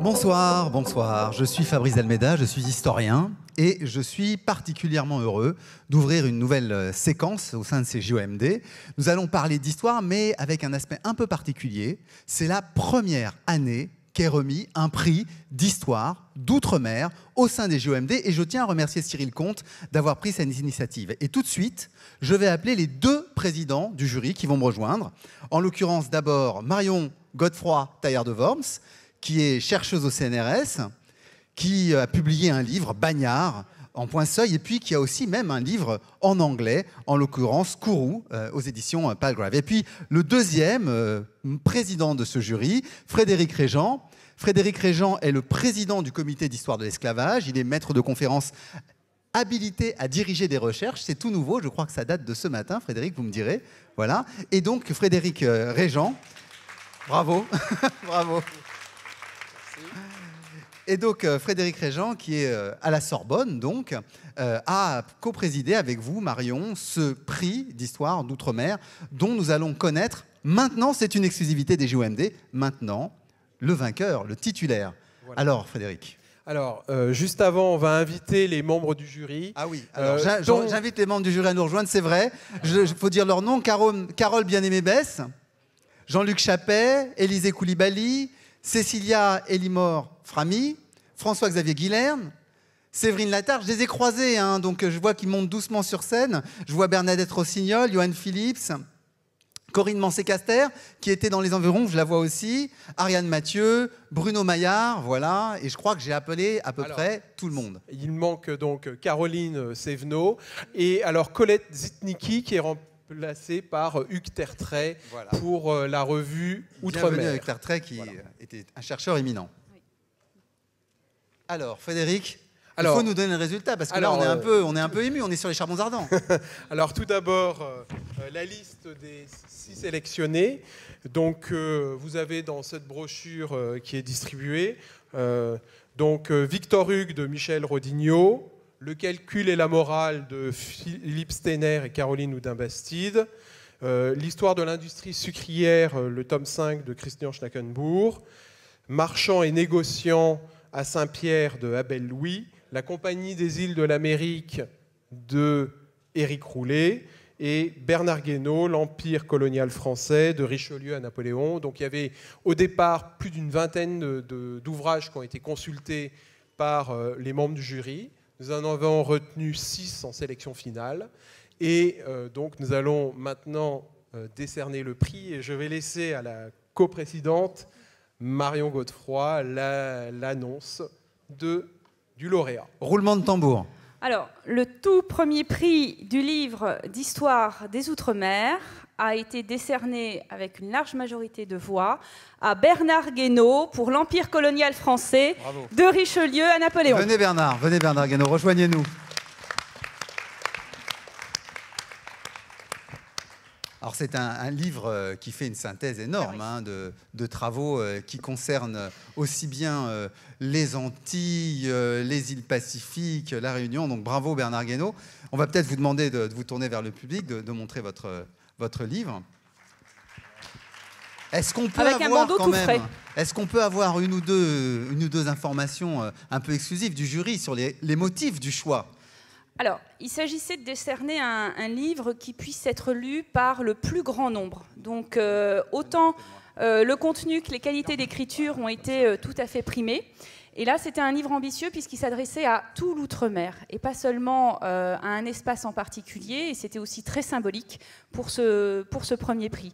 Bonsoir, bonsoir. Je suis Fabrice Almeida, je suis historien et je suis particulièrement heureux d'ouvrir une nouvelle séquence au sein de ces JOMD. Nous allons parler d'histoire, mais avec un aspect un peu particulier. C'est la première année qu'est remis un prix d'histoire d'outre-mer au sein des JOMD et je tiens à remercier Cyril Comte d'avoir pris cette initiative. Et tout de suite, je vais appeler les deux présidents du jury qui vont me rejoindre. En l'occurrence, d'abord Marion Godefroy-Taillard de Worms, qui est chercheuse au CNRS, qui a publié un livre, Bagnard, en point seuil, et puis qui a aussi même un livre en anglais, en l'occurrence Kourou, aux éditions Palgrave. Et puis le deuxième président de ce jury, Frédéric Régent. Frédéric Régent est le président du comité d'histoire de l'esclavage. Il est maître de conférences habilité à diriger des recherches. C'est tout nouveau, je crois que ça date de ce matin. Frédéric, vous me direz. Voilà. Et donc Frédéric Régent, bravo, bravo. Et donc Frédéric Régent, qui est à la Sorbonne, donc, a coprésidé avec vous, Marion, ce prix d'histoire d'outre-mer dont nous allons connaître, maintenant, c'est une exclusivité des JOMD, maintenant, le vainqueur, le titulaire. Voilà. Alors, Frédéric. Alors, juste avant, on va inviter les membres du jury. Ah oui, alors j'invite les membres du jury à nous rejoindre, c'est vrai. Il faut dire leur nom, Carole Bien-Aimée-Besse, Jean-Luc Chappet, Élisée Koulibaly, Cécilia Elimor-Framy, François-Xavier Guilherme, Séverine Latarche. Je les ai croisés, hein, donc je vois qu'ils montent doucement sur scène. Je vois Bernadette Rossignol, Johan Phillips, Corinne Mancé-Caster, qui était dans les environs, je la vois aussi, Ariane Mathieu, Bruno Maillard, voilà. Et je crois que j'ai appelé à peu près tout le monde. Il manque donc Caroline Sévenot et alors Colette Zitnicki, qui est remplacée par Hugues Tertrais, voilà, pour la revue Outre-mer. Bienvenue Hugues Tertrais, qui était un chercheur éminent. Oui. Alors, Frédéric, il faut nous donner le résultat, parce que là, on est un peu ému, on est sur les charbons ardents. Alors, tout d'abord, la liste des 6 sélectionnés. Donc, vous avez dans cette brochure qui est distribuée, Victor Hugues de Michel Rodinho, Le calcul et la morale de Philippe Steiner et Caroline Houdin-Bastide, L'histoire de l'industrie sucrière, le tome 5 de Christian Schnackenbourg, Marchand et négociant à Saint-Pierre de Abel Louis, La compagnie des îles de l'Amérique de Éric Roulet et Bernard Guénaud, L'empire colonial français de Richelieu à Napoléon. Donc il y avait au départ plus d'une vingtaine d'ouvrages qui ont été consultés par les membres du jury. Nous en avons retenu 6 en sélection finale. Et donc nous allons maintenant décerner le prix. Et je vais laisser à la coprésidente Marion Godefroy l'annonce du lauréat. Roulement de tambour. Alors, le tout premier prix du livre d'histoire des Outre-mer a été décerné avec une large majorité de voix à Bernard Guénaud pour l'Empire colonial français. Bravo. De Richelieu à Napoléon. Venez Bernard Guénaud, rejoignez-nous. Alors c'est un livre qui fait une synthèse énorme de travaux qui concernent aussi bien les Antilles, les îles Pacifiques, la Réunion. Donc bravo Bernard Guénaud. On va peut-être vous demander de vous tourner vers le public, de montrer votre livre. Est-ce qu'on peut est-ce qu'on peut avoir une ou deux informations un peu exclusives du jury sur les motifs du choix? Alors, il s'agissait de décerner un livre qui puisse être lu par le plus grand nombre. Donc, autant le contenu que les qualités d'écriture ont été tout à fait primées. Et là, c'était un livre ambitieux puisqu'il s'adressait à tout l'outre-mer et pas seulement à un espace en particulier. Et c'était aussi très symbolique pour ce premier prix.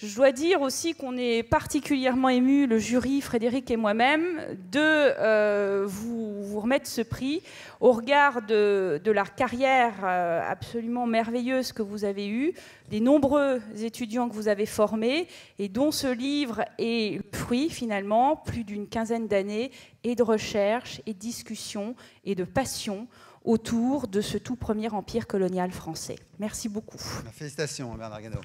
Je dois dire aussi qu'on est particulièrement émus, le jury, Frédéric et moi-même, de vous remettre ce prix au regard de la carrière absolument merveilleuse que vous avez eue, des nombreux étudiants que vous avez formés et dont ce livre est le fruit finalement, plus d'une quinzaine d'années, et de recherche, et de discussion, et de passion autour de ce tout premier empire colonial français. Merci beaucoup. Félicitations Bernard Guénaud.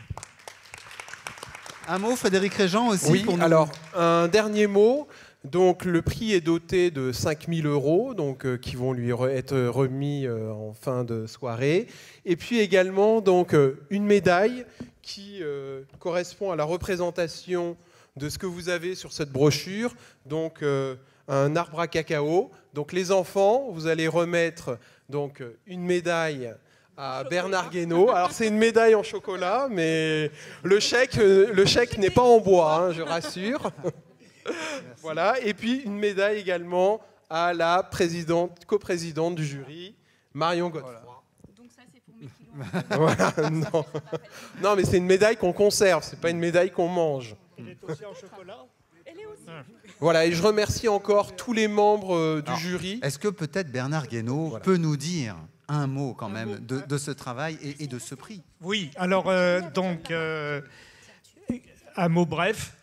Un mot, Frédéric Régent aussi. Oui, pour nous... alors un dernier mot. Donc le prix est doté de 5 000 €, donc qui vont lui être remis en fin de soirée. Et puis également donc une médaille qui correspond à la représentation de ce que vous avez sur cette brochure. Donc, un arbre à cacao. Donc, les enfants, vous allez remettre donc, une médaille à Bernard Guénaud. Alors, c'est une médaille en chocolat, mais le chèque n'est pas en bois, hein, je rassure. Voilà. Et puis, une médaille également à la coprésidente du jury, Marion Godefroy. Voilà. Donc ça, c'est pour mes kilos. Voilà, non. Non, mais c'est une médaille qu'on conserve, c'est pas une médaille qu'on mange. Elle est aussi en chocolat. Elle est aussi. Voilà, et je remercie encore tous les membres du jury. Est-ce que peut-être Bernard Guénaud peut nous dire un mot quand même de ce travail et de ce prix? Oui, alors donc, un mot bref.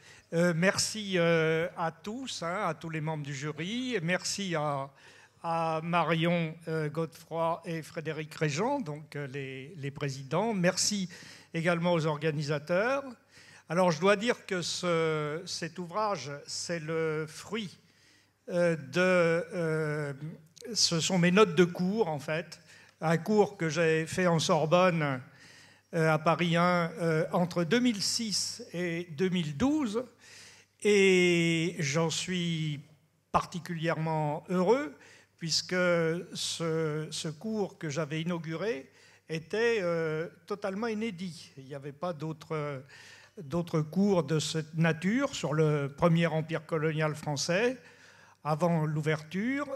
Merci à tous, hein, à tous les membres du jury. Merci à Marion Godefroy et Frédéric Régent, donc les présidents. Merci également aux organisateurs. Alors, je dois dire que cet ouvrage, c'est le fruit ce sont mes notes de cours, en fait. Un cours que j'ai fait en Sorbonne, à Paris 1, entre 2006 et 2012. Et j'en suis particulièrement heureux, puisque ce cours que j'avais inauguré était totalement inédit. Il n'y avait pas d'autres cours de cette nature sur le premier empire colonial français, avant l'ouverture,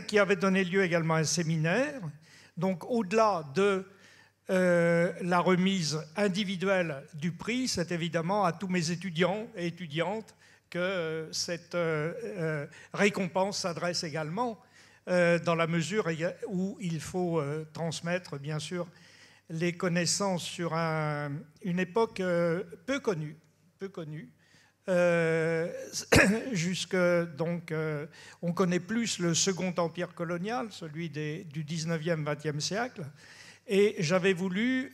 qui avait donné lieu également à un séminaire. Donc, au-delà de la remise individuelle du prix, c'est évidemment à tous mes étudiants et étudiantes que cette récompense s'adresse également, dans la mesure où il faut transmettre, bien sûr, les connaissances sur une époque peu connue. Donc, on connaît plus le Second Empire colonial, celui du 19e, 20e siècle, et j'avais voulu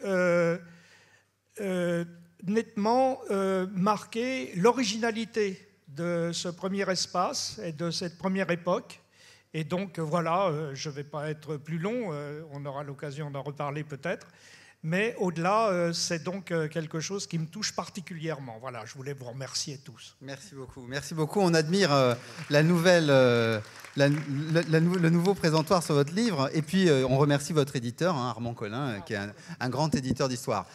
nettement marquer l'originalité de ce premier espace et de cette première époque. Et donc voilà, je ne vais pas être plus long, on aura l'occasion d'en reparler peut-être, mais au-delà, c'est donc quelque chose qui me touche particulièrement. Voilà, je voulais vous remercier tous. Merci beaucoup. Merci beaucoup. On admire le nouveau présentoir sur votre livre. Et puis, on remercie votre éditeur, hein, Armand Collin, qui est un grand éditeur d'histoire.